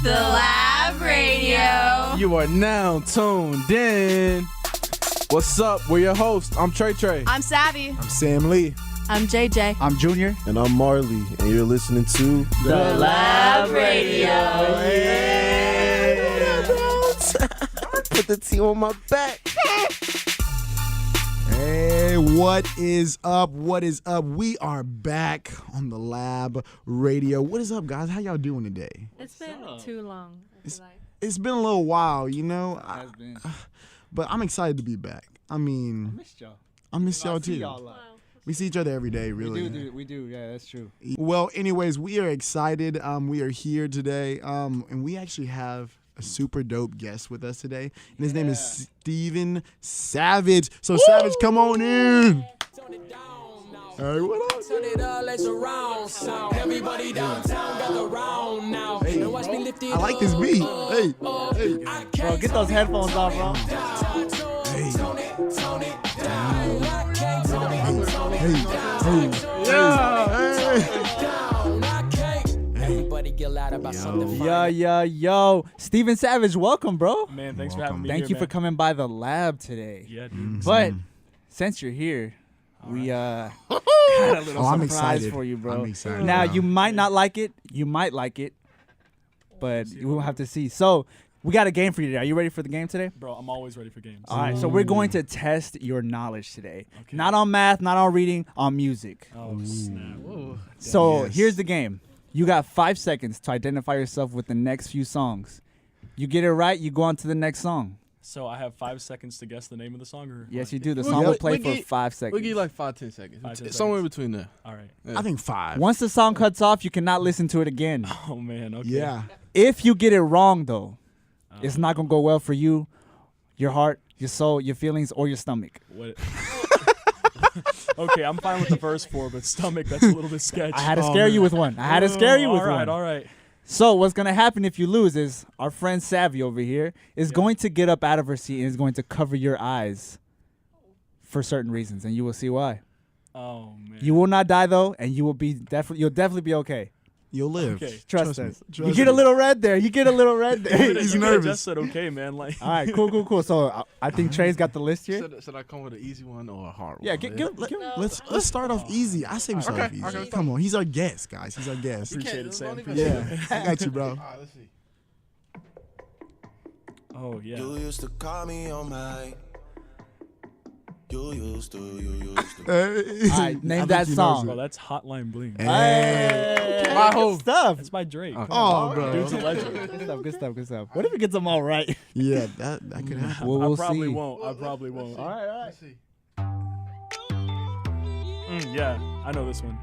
the Lab Radio. You are now tuned in. What's up? We're your hosts. I'm Trey Trey. I'm Savvy. I'm Sam Lee. I'm JJ. I'm Junior. And I'm Marley. And you're listening to The Lab Radio. Put the T on my back. Hey, what is up? What is up? We are back on the Lab Radio. What is up, guys? How y'all doing today? It's been too long. It's been a little while, you know. It has been. But I'm excited to be back. I mean, I missed y'all. I miss y'all too. Y'all a lot. We see each other every day, really. We do. Yeah, that's true. Well, anyways, we are excited. We are here today, and we actually have a super dope guest with us today, and his name is Steven Savage. So, Savage, come on in. Hey, what up? Turn it up, let's around sound. Everybody downtown got the round now. Hey, and watch me lift it I like this beat. Hey, Bro, get those headphones off, bro. hey, Everybody get loud about something Yo. Steven Savage, welcome, bro. Man, thanks for having me. Thank you for coming by the lab today. Yeah, dude. But since you're here, we got a little I'm surprise excited for you, bro. I'm excited. Now, bro. you might not like it. You might like it. But you will have to see. So, we got a game for you today. Are you ready for the game today? Bro, I'm always ready for games. All right, so we're going to test your knowledge today. Okay. Not on math, not on reading, on music. Oh, snap. Whoa. So Yes. here's the game. You got 5 seconds to identify yourself with the next few songs. You get it right, you go on to the next song. So I have 5 seconds to guess the name of the song? Or Yes, like- you do. The We'll song give- will play we'll for give- 5 seconds. We'll give you like 5-10 seconds. 5-10 Somewhere seconds. between there. All right. I think 5. Once the song cuts off, you cannot listen to it again. Oh, man. Okay. Yeah. If you get it wrong, though, it's not going to go well for you, your heart, your soul, your feelings, or your stomach. What? Okay, I'm fine with the first 4, but stomach, that's a little bit sketchy. I had to scare you with one. All right. So what's going to happen if you lose is our friend Savvy over here is going to get up out of her seat and is going to cover your eyes for certain reasons, and you will see why. Oh, man. You will not die, though, and you'll definitely be okay. You'll live. Okay. Trust me. us. Trust You get a me. little red there. You could've He's nervous. just said okay, man. Like, All right, cool. So I think Trey's got the list here. Should I come with an easy one or a hard Yeah, one? Let's start off easy. I say we start off easy. okay. Come on, he's our guest, guys. He's our guest. appreciate it, Sam. Yeah, I got you, bro. All right, let's see. Oh, yeah. You used to call me on my. You used to. Hey. All right, name I that think he knows song. it. Bro, that's Hotline Bling. Hey. My whole stuff. That's by Drake. Come Oh, on. bro. Dude's a legend. Good stuff. What if he gets them all right? Yeah, that could happen. We'll I probably see. won't. All right. Let's see. Yeah, I know this one.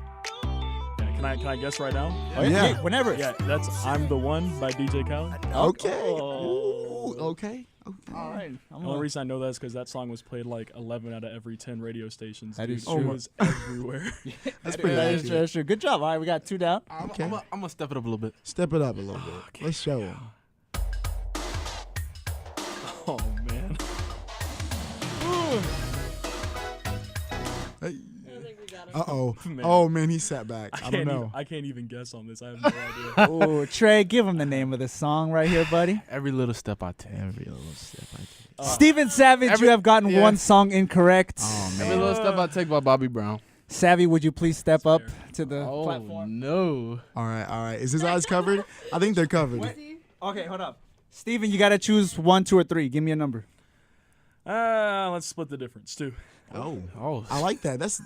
Yeah, can I guess right now? Oh, Yeah. Whenever. Yeah, that's I'm the One by DJ Khaled. Okay. Oh. Ooh, okay. All right. The only reason I know that is because that song was played like 11 out of every 10 radio stations. That dude. is It true. was everywhere. That's pretty That accurate. is true. Good job. All right, we got 2 down. Okay. I'm going to step it up a little bit. Step it up a little bit. Let's show him. Oh, man. Hey. Uh-oh. Man. Oh, man, he sat back. I don't know. I can't even guess on this. I have no idea. Oh, Trey, give him the name of the song right here, buddy. Every little step I take. Every little step I take. Steven Savage, you have gotten one song incorrect. Oh, Every man. little step I take by Bobby Brown. Savvy, would you please step up fair. to the Oh, platform? no. All right. Is his eyes covered? I think they're covered. Okay, hold up. Steven, you got to choose 1, 2, or 3. Give me a number. Let's split the difference, too. Oh, I like that. That's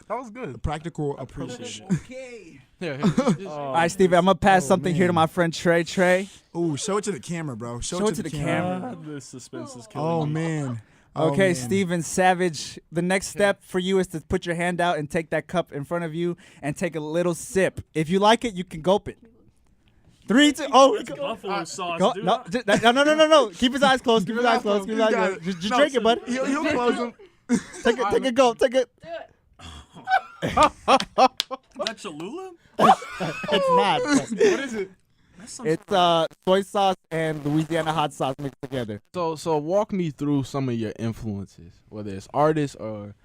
that was good. a practical approach. Appreciate it. Okay. Yeah. All right, Steven, I'm going to pass something here to my friend Trey. Trey. Ooh, show it to the camera, bro. Show it to the camera. The suspense is killing Oh, me. man. Oh, Okay, man. Steven Savage, the next step for you is to put your hand out and take that cup in front of you and take a little sip. If you like it, you can gulp it. 3, 2, It's buffalo sauce, go. dude. No. Keep his eyes closed. Keep his eyes closed. Keep his eyes got closed. it. Just No, drink it, buddy. He'll close them. Take a gulp. Take it. That's Cholula? It's not. What is it? It's soy sauce and Louisiana hot sauce mixed together. So walk me through some of your influences, whether it's artists or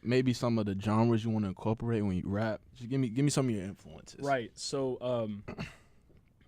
maybe some of the genres you want to incorporate when you rap. Just give me some of your influences. Right. So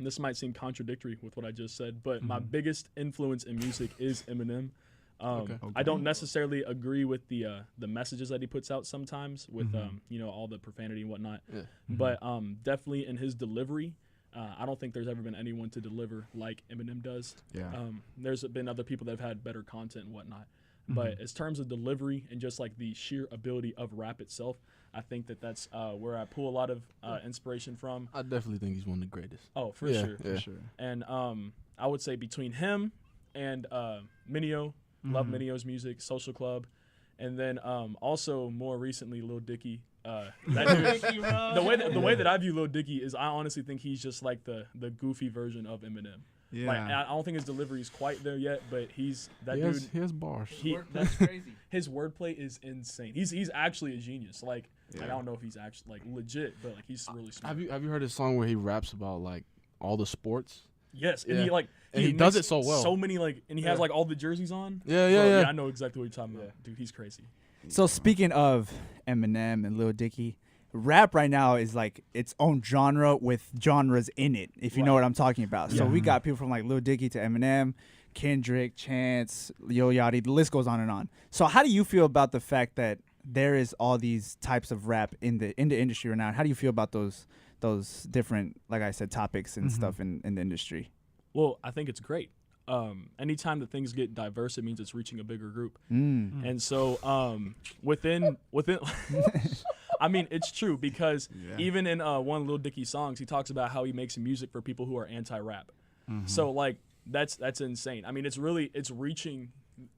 this might seem contradictory with what I just said, but my biggest influence in music is Eminem. I don't necessarily agree with the messages that he puts out sometimes with all the profanity and whatnot, but definitely in his delivery. I don't think there's ever been anyone to deliver like Eminem does. Yeah. There's been other people that have had better content and whatnot. But as terms of delivery and just like the sheer ability of rap itself, I think that's where I pull a lot of inspiration from. I definitely think he's one of the greatest. Oh, for sure. And I would say between him and Mineo, love Mineo's music, Social Club, and then also more recently Lil Dicky. That dude, the way that I view Lil Dicky is I honestly think he's just like the goofy version of Eminem. Yeah. Like I don't think his delivery is quite there yet, but He has bars. That's crazy. His wordplay is insane. He's actually a genius. Like I don't know if he's actually like legit, but like he's really smart. Have you heard his song where he raps about like all the sports? Yes, and he does makes it so well. So many and he has like all the jerseys on. Yeah. I know exactly what you're talking about, dude. He's crazy. So speaking of Eminem and Lil Dicky, rap right now is like its own genre with genres in it, if you know what I'm talking about. So we got people from like Lil Dicky to Eminem, Kendrick, Chance, Yo Yachty, the list goes on and on. So how do you feel about the fact that there is all these types of rap in the industry right now? How do you feel about those different, like I said, topics and stuff in the industry? Well, I think it's great. Anytime that things get diverse, it means it's reaching a bigger group. And so within I mean, it's true because even in one of Lil Dicky's songs, he talks about how he makes music for people who are anti-rap. So like that's insane. I mean, it's reaching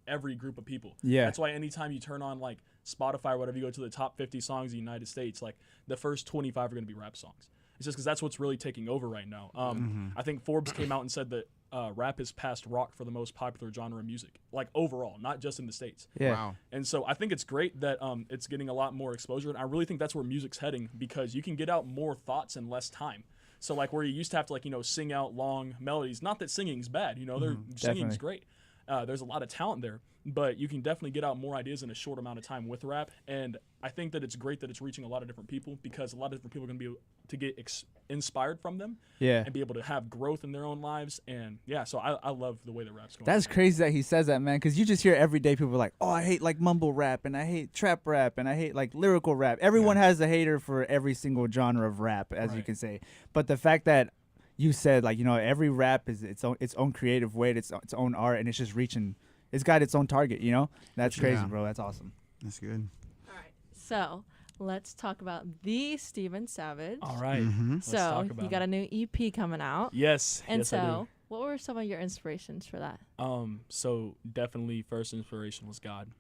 every group of people. Yeah. That's why anytime you turn on like Spotify or whatever, you go to the top 50 songs in the United States, like the first 25 are going to be rap songs. It's just because that's what's really taking over right now. I think Forbes came out and said that rap has passed rock for the most popular genre of music, like overall, not just in the States. Yeah. Wow. And so I think it's great that it's getting a lot more exposure. And I really think that's where music's heading because you can get out more thoughts in less time. So like where you used to have to sing out long melodies, not that singing's bad, singing's great. There's a lot of talent there, but you can definitely get out more ideas in a short amount of time with rap. And I think that it's great that it's reaching a lot of different people because a lot of different people are going to be able to get inspired from them and be able to have growth in their own lives. And so I love the way that rap's going. That's crazy that he says that, man, because you just hear everyday people like, oh, I hate like mumble rap and I hate trap rap and I hate like lyrical rap. Everyone has a hater for every single genre of rap, as you can say. But the fact that you said like, every rap is its own creative way, its own art, and it's just it's got its own target, That's crazy, bro. That's awesome. That's good. All right. So let's talk about the Steven Savage. All right. So you got a new EP coming out. Yes. And yes, I do. What were some of your inspirations for that? So definitely first inspiration was God.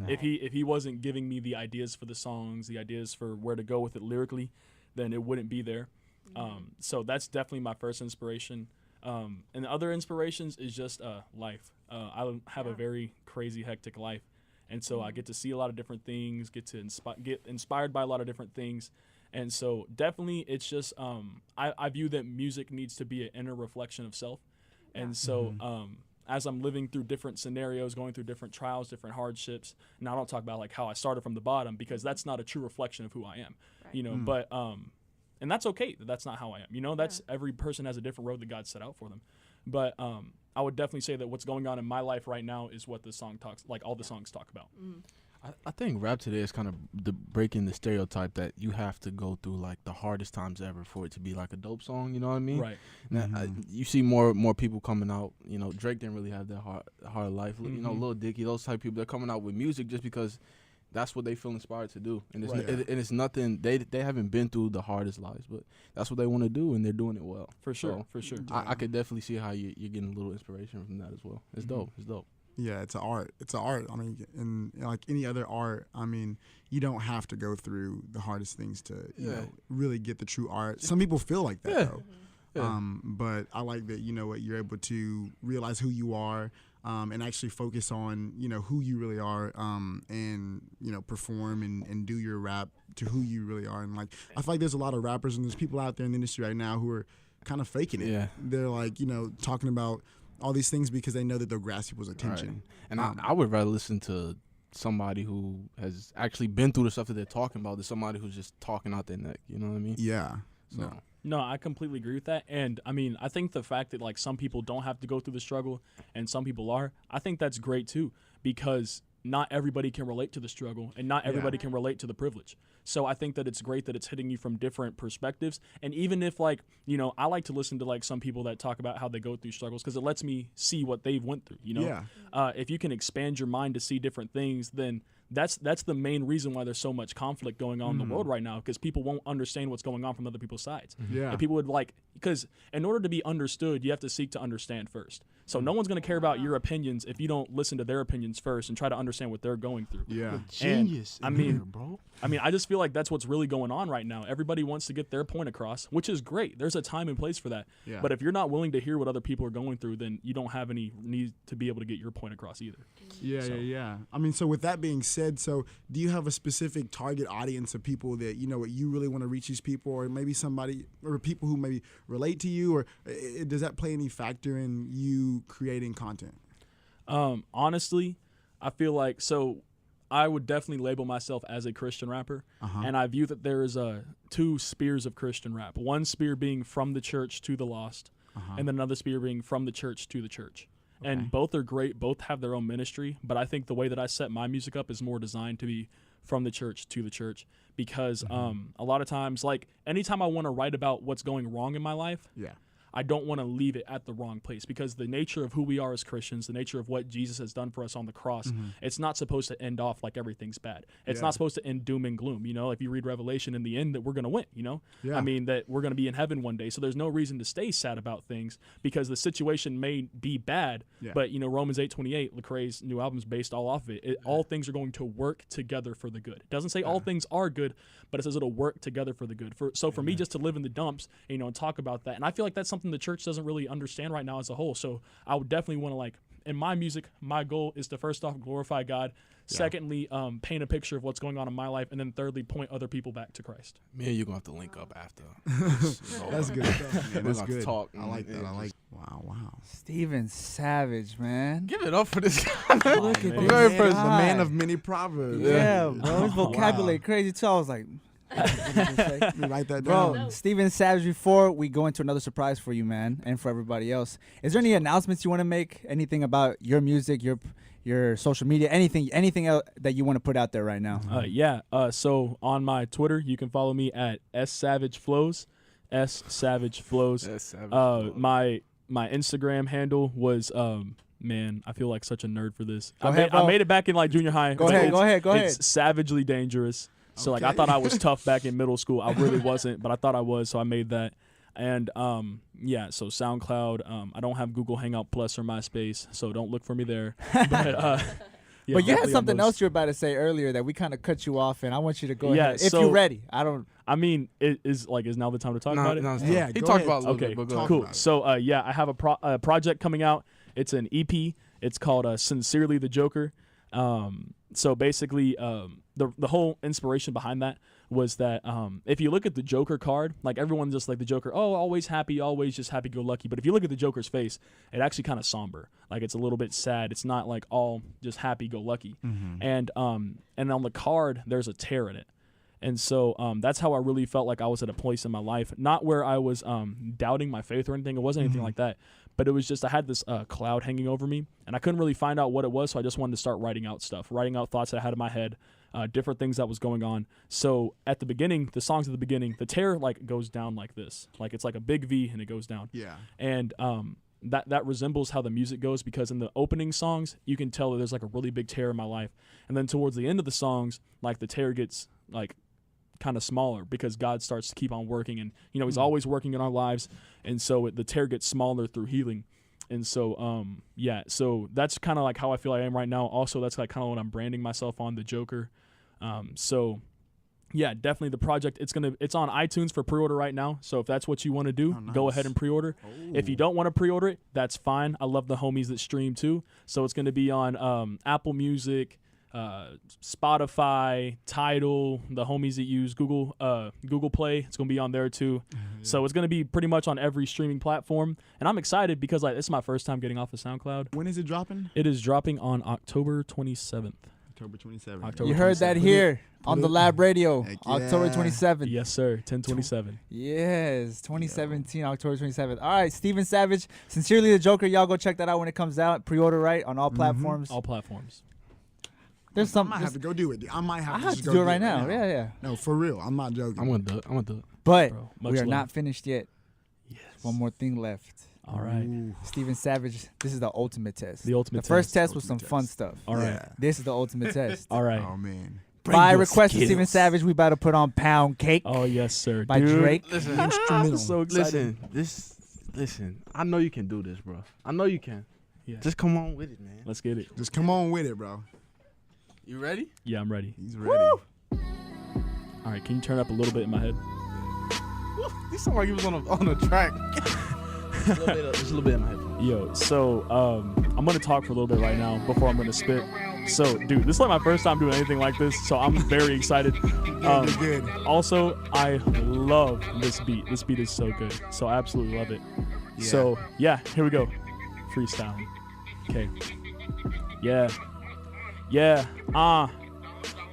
If he wasn't giving me the ideas for the songs, the ideas for where to go with it lyrically, then it wouldn't be there. So that's definitely my first inspiration. And the other inspirations is just life. I have a very crazy, hectic life. And so I get to see a lot of different things, get inspired by a lot of different things. And so definitely it's just I view that music needs to be an inner reflection of self. And so as I'm living through different scenarios, going through different trials, different hardships, and I don't talk about like how I started from the bottom because that's not a true reflection of who I am, but and that's okay. That's not how I am. That's every person has a different road that God set out for them. But I would definitely say that what's going on in my life right now is what the song all the songs talk about. I think rap today is kind of breaking the stereotype that you have to go through like the hardest times ever for it to be like a dope song. You know what I mean? Right. Now, you see more people coming out. Drake didn't really have that hard life. Lil Dicky, those type of people, they're coming out with music just because that's what they feel inspired to do, and it's nothing. They haven't been through the hardest lives, but that's what they want to do, and they're doing it well. For sure. I could definitely see how you're getting a little inspiration from that as well. It's dope. It's dope. Yeah, it's an art. I mean, and like any other art, I mean, you don't have to go through the hardest things to really get the true art. Some people feel like that though. But I like that you're able to realize who you are. And actually focus on, who you really are, and, perform and do your rap to who you really are. And, like, I feel like there's a lot of rappers and there's people out there in the industry right now who are kind of faking it. Yeah. They're, like, talking about all these things because they know that they'll grasp people's attention. Right. And I would rather listen to somebody who has actually been through the stuff that they're talking about than somebody who's just talking out their neck. You know what I mean? Yeah. So. No, I completely agree with that. And I mean, I think the fact that like some people don't have to go through the struggle and some people are, I think that's great too, because not everybody can relate to the struggle and not everybody can relate to the privilege. So I think that it's great that it's hitting you from different perspectives. And even if like, you know, I like to listen to like some people that talk about how they go through struggles because it lets me see what they've went through, you know? Yeah. If you can expand your mind to see different things, then that's the main reason why there's so much conflict going on in the world right now, because people won't understand what's going on from other people's sides. Yeah. And people would like, because in order to be understood, you have to seek to understand first. So no one's going to care about your opinions if you don't listen to their opinions first and try to understand what they're going through. Yeah. Genius. I mean, bro. I mean, I just feel like that's what's really going on right now. Everybody wants to get their point across, which is great. There's a time and place for that. Yeah. But if you're not willing to hear what other people are going through, then you don't have any need to be able to get your point across either. Yeah. I mean, so with that being said, so do you have a specific target audience of people that, you know, you really want to reach these people, or maybe somebody or people who maybe relate to you, or does that play any factor in you creating content? Honestly, I feel like, so I would definitely label myself as a Christian rapper, and I view that there is two spears of Christian rap. One spear being from the church to the lost, and then another spear being from the church to the church. And both are great, both have their own ministry, but I think the way that I set my music up is more designed to be from the church to the church, because a lot of times, like anytime I want to write about what's going wrong in my life, I don't want to leave it at the wrong place, because the nature of who we are as Christians, the nature of what Jesus has done for us on the cross, it's not supposed to end off like everything's bad. It's not supposed to end doom and gloom. You know, if you read Revelation, in the end that we're going to win, you know, I mean, that we're going to be in heaven one day. So there's no reason to stay sad about things, because the situation may be bad, but you know, Romans 8:28, Lecrae's new album is based all off of it. All things are going to work together for the good. It doesn't say all things are good, but it says it'll work together for the good. So for me, just to live in the dumps, you know, and talk about that, and I feel like that's something the church doesn't really understand right now as a whole. So I would definitely want to, like, in my music, my goal is to first off glorify God, secondly paint a picture of what's going on in my life, and then thirdly point other people back to Christ. Me and you gonna have to link up after. That's good stuff, man. That's good. Talk. I like that. I like. Wow. Steven Savage, man. Give it up for this guy. Look at The this man guy. of many proverbs. Yeah, bro. His vocabulary crazy too. I was like, Let me write that bro, down. Steven Savage, before we go into another surprise for you, man, and for everybody else, is there any announcements you want to make? Anything about your music, your social media, anything else that you want to put out there right now? So on my Twitter, you can follow me at ssavageflows. My Instagram handle was man, I feel like such a nerd for this. I made it back in like junior high. Go ahead. It's savagely dangerous. So like I thought I was tough back in middle school. I really wasn't, but I thought I was, so I made that. And so SoundCloud. I don't have Google Hangout Plus or MySpace, so don't look for me there. But you had something else you were about to say earlier that we kind of cut you off, and I want you to go ahead if so, you're ready. I mean, is now the time to talk about it? No, Yeah, he go talked ahead. about it a little Okay, bit, but go cool. ahead. So I have a project coming out. It's an EP. It's called Sincerely the Joker. So basically, the whole inspiration behind that was that if you look at the Joker card, like everyone just like the Joker, always happy, always just happy-go-lucky. But if you look at the Joker's face, it actually kind of somber. Like it's a little bit sad. It's not like all just happy-go-lucky. And on the card, there's a tear in it. And so that's how I really felt like I was at a place in my life, not where I was doubting my faith or anything. It wasn't anything like that. But it was just I had this cloud hanging over me, and I couldn't really find out what it was, so I just wanted to start writing out thoughts that I had in my head, different things that was going on. So at the beginning, the songs at the beginning, the tear like goes down like this. Like it's like a big V, and it goes down. Yeah. And that resembles how the music goes, because in the opening songs, you can tell that there's like a really big tear in my life. And then towards the end of the songs, like the tear gets like kind of smaller, because God starts to keep on working, and you know he's always working in our lives, and so the tear gets smaller through healing. And so so that's kind of like how I feel I am right now. Also, that's like kind of what I'm branding myself on, the Joker. Definitely the project, it's on iTunes for pre-order right now, so if that's what you want to do, go ahead and pre-order. If you don't want to pre-order it, that's fine. I love the homies that stream too, so it's going to be on Apple Music, Spotify, Tidal, the homies that use Google Play. It's gonna be on there too. So it's gonna be pretty much on every streaming platform, and I'm excited because like this is my first time getting off of SoundCloud. When is it dropping? It is dropping on October 27th. October 27th. October You heard that 27th. here on the Lab Radio, Heck October yeah. 27th. Yes, sir. 1027. Yes, 2017, October 27th. All right, Steven Savage, Sincerely the Joker. Y'all go check that out when it comes out. Pre-order, right, on all platforms. All platforms. There's I some. might have to go do it. I might have I to have just to go do it right now. Yeah. No, for real. I'm not joking. I'm gonna do it. But Bro, much we are love. not finished yet. Yes. One more thing left. All right. Ooh. Steven Savage, this is the ultimate test. The ultimate The first test. test was some Ultimate fun test. stuff. All right. Yeah. This is the ultimate test. All right. Oh, man. By your request of Steven skills. Savage, we about to put on Pound Cake Oh, yes, sir. by Dude, Drake. Listen, Instrumental. I'm so excited. listen. I know you can do this, bro. I know you can. Yeah. Just come on with it, man. Let's get it. Just come on with it, bro. You ready? Yeah, I'm ready. He's ready. All right. Can you turn up a little bit in my head? He sound like he was on a track. Just a little bit in my head. Yo, so I'm gonna talk for a little bit right now before I'm gonna spit. So, dude, this is like my first time doing anything like this, so I'm very excited. You're good. Also, I love this beat. This beat is so good, so I absolutely love it. So, yeah, here we go. Freestyle. Okay. Yeah.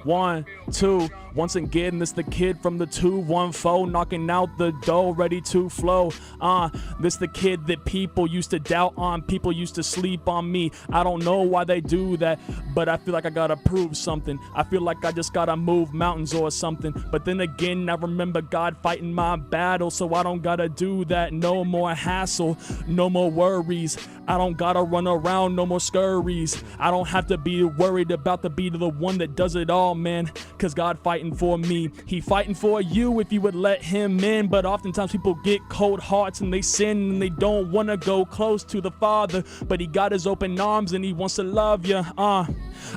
1, 2. Once again, this the kid from the 214, knocking out the dough, ready to flow. This the kid that people used to doubt on, people used to sleep on me. I don't know why they do that, but I feel like I gotta prove something. I feel like I just gotta move mountains or something. But then again, I remember God fighting my battle, so I don't gotta do that. No more hassle, no more worries. I don't gotta run around, no more scurries. I don't have to be worried about the beat of the one that does it all, man. Cause God fighting for me. He fighting for you if you would let him in. But oftentimes people get cold hearts and they sin and they don't want to go close to the Father. But he got his open arms and he wants to love you. I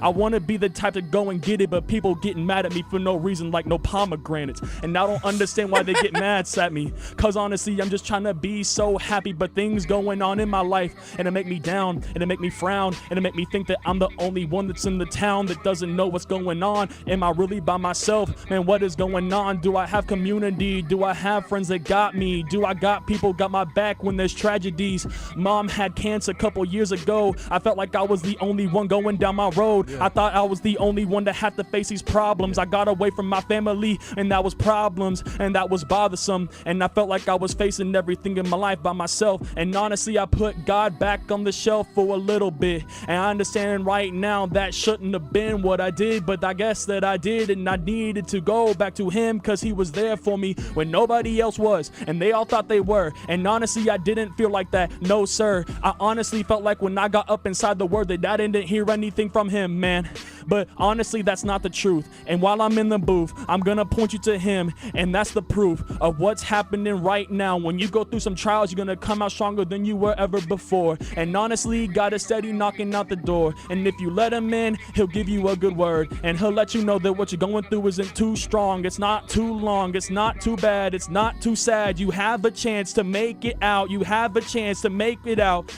want to be the type to go and get it, but people getting mad at me for no reason, like no pomegranates. And I don't understand why they get mad at me. Cause honestly, I'm just trying to be so happy, but things going on in my life and it make me down and it make me frown and it make me think that I'm the only one that's in the town that doesn't know what's going on. Am I really by myself? Man, what is going on? Do I have community? Do I have friends that got me? Do I got people got my back when there's tragedies? Mom had cancer a couple years ago. I felt like I was the only one going down my road. I thought I was the only one that had to face these problems. I got away from my family and that was problems and that was bothersome. And I felt like I was facing everything in my life by myself. And honestly, I put God back on the shelf for a little bit. And I understand right now that shouldn't have been what I did, but I guess that I did, and I needed to go back to him because he was there for me when nobody else was, and they all thought they were. And honestly, I didn't feel like that, no sir. I honestly felt like when I got up inside the word that I didn't hear anything from him, man. But honestly, that's not the truth. And while I'm in the booth, I'm gonna point you to him, and that's the proof of what's happening right now. When you go through some trials, you're gonna come out stronger than you were ever before. And honestly, God is steady knocking out the door, and if you let him in, he'll give you a good word, and he'll let you know that what you're going through isn't too strong, it's not too long, it's not too bad, it's not too sad. You have a chance to make it out. You have a chance to make it out.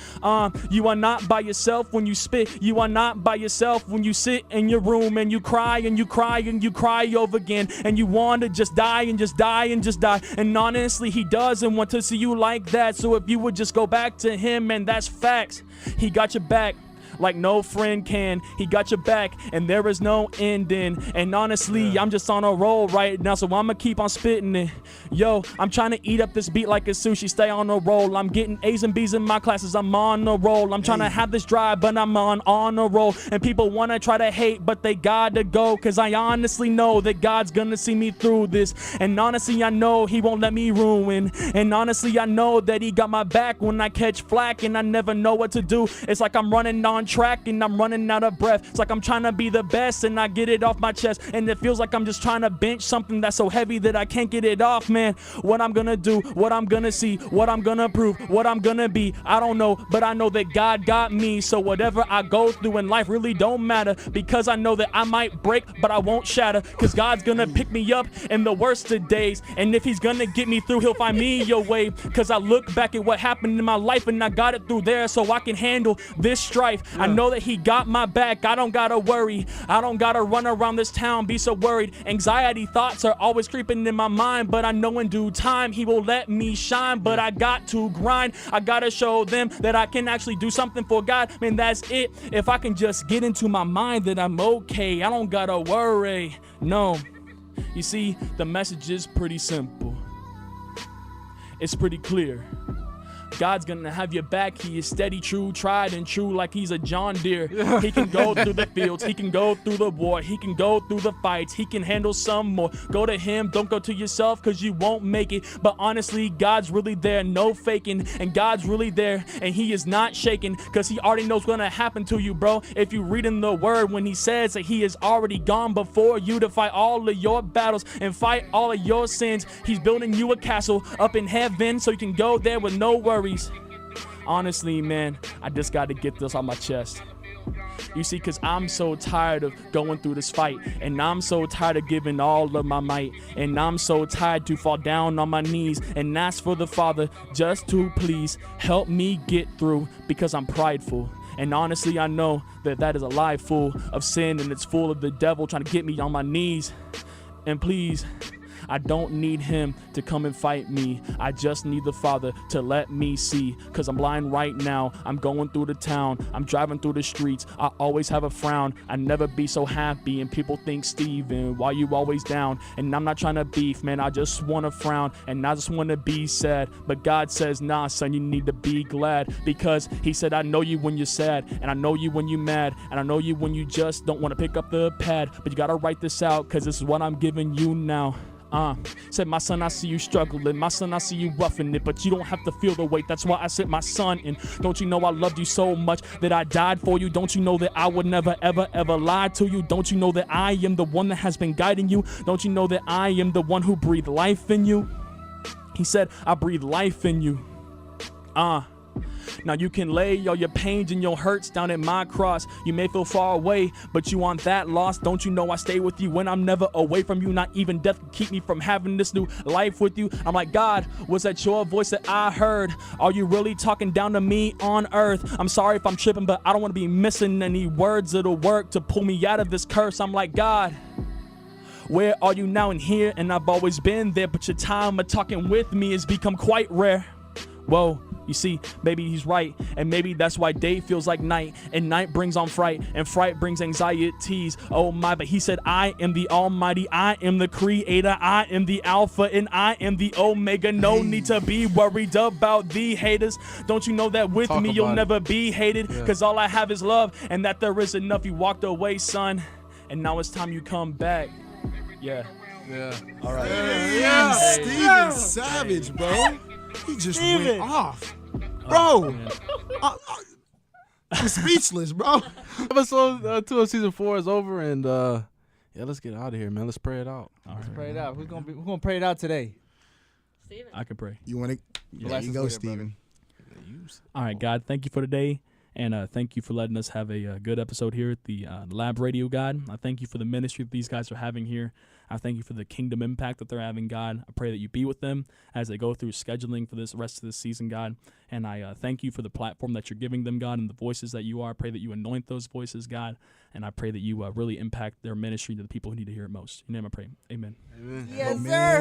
You are not by yourself when you spit. You are not by yourself when you sit in your room and you cry and you cry and you cry over again and you want to just die and just die and just die. And honestly, he doesn't want to see you like that. So if you would just go back to him, and that's facts. He got your back like no friend can. He got your back and there is no ending. And honestly, I'm just on a roll right now, so I'ma keep on spitting it. Yo, I'm trying to eat up this beat like a sushi, stay on a roll. I'm getting A's and B's in my classes, I'm on a roll. I'm trying to have this drive, but I'm on a roll. And people wanna try to hate, but they gotta go, cause I honestly know that God's gonna see me through this. And honestly, I know he won't let me ruin. And honestly, I know that he got my back when I catch flack and I never know what to do. It's like I'm running on track and I'm running out of breath. It's like I'm trying to be the best and I get it off my chest, and it feels like I'm just trying to bench something that's so heavy that I can't get it off, man. What I'm gonna do, what I'm gonna see, what I'm gonna prove, what I'm gonna be, I don't know, but I know that God got me. So whatever I go through in life really don't matter, because I know that I might break but I won't shatter, cause God's gonna pick me up in the worst of days. And if he's gonna get me through, he'll find me your way, cause I look back at what happened in my life and I got it through there, so I can handle this strife. I know that he got my back. I don't gotta worry. I don't gotta run around this town, be so worried. Anxiety thoughts are always creeping in my mind, but I know in due time he will let me shine. But I got to grind. I gotta show them that I can actually do something for God. Man, that's it. If I can just get into my mind that I'm okay, I don't gotta worry. No. You see, the message is pretty simple. It's pretty clear. God's gonna have your back. He is steady, true, tried and true, like he's a John Deere. He can go through the fields, he can go through the war, he can go through the fights, he can handle some more. Go to him, don't go to yourself, cause you won't make it. But honestly, God's really there, no faking. And God's really there, and he is not shaking, cause he already knows what's gonna happen to you, bro. If you read in the word when he says that he is already gone before you to fight all of your battles and fight all of your sins. He's building you a castle up in heaven so you can go there with no worries. Honestly, man, I just got to get this on my chest. You see, because I'm so tired of going through this fight, and I'm so tired of giving all of my might, and I'm so tired to fall down on my knees and ask for the Father just to please help me get through, because I'm prideful. And honestly, I know that that is a lie full of sin, and it's full of the devil trying to get me on my knees. And please, I don't need him to come and fight me. I just need the Father to let me see. Cause I'm blind right now. I'm going through the town. I'm driving through the streets. I always have a frown. I never be so happy. And people think, Steven, why you always down? And I'm not trying to beef, man. I just want to frown. And I just want to be sad. But God says, nah, son, you need to be glad. Because he said, I know you when you're sad. And I know you when you're mad. And I know you when you just don't want to pick up the pad. But you got to write this out. Cause this is what I'm giving you now. Said, my son, I see you struggling. My son, I see you roughing it, but you don't have to feel the weight. That's why I said, my son, and don't you know I loved you so much that I died for you? Don't you know that I would never, ever, ever lie to you? Don't you know that I am the one that has been guiding you? Don't you know that I am the one who breathed life in you? He said, I breathe life in you. Now you can lay all your pains and your hurts down at my cross. You may feel far away, but you want that lost. Don't you know I stay with you when I'm never away from you? Not even death can keep me from having this new life with you. I'm like, God, was that your voice that I heard? Are you really talking down to me on earth? I'm sorry if I'm tripping, but I don't want to be missing any words that'll work to pull me out of this curse. I'm like, God, where are you now and here? And I've always been there, but your time of talking with me has become quite rare. Whoa. You see, maybe he's right, and maybe that's why day feels like night, and night brings on fright, and fright brings anxieties. Oh my, but he said, I am the Almighty, I am the Creator, I am the Alpha, and I am the Omega. No need to be worried about the haters. Don't you know that with me you'll never be hated? Because all I have is love, and that there is enough. You walked away, son, and now it's time you come back. Yeah. All right. Yeah. Steven Savage, bro. He just went off. Bro, I'm speechless, bro. Episode 2 of season 4 is over, and yeah, let's get out of here, man. Let's pray it out. Let's pray it out. Who's gonna pray it out today? Steven. I can pray. You want to? There you go, Steven. All right, God, thank you for today. And thank you for letting us have a good episode here at the Lab Radio, God. I thank you for the ministry that these guys are having here. I thank you for the kingdom impact that they're having, God. I pray that you be with them as they go through scheduling for this rest of this season, God. And I thank you for the platform that you're giving them, God, and the voices that you are. I pray that you anoint those voices, God. And I pray that you really impact their ministry to the people who need to hear it most. In your name I pray. Amen. Yes, sir.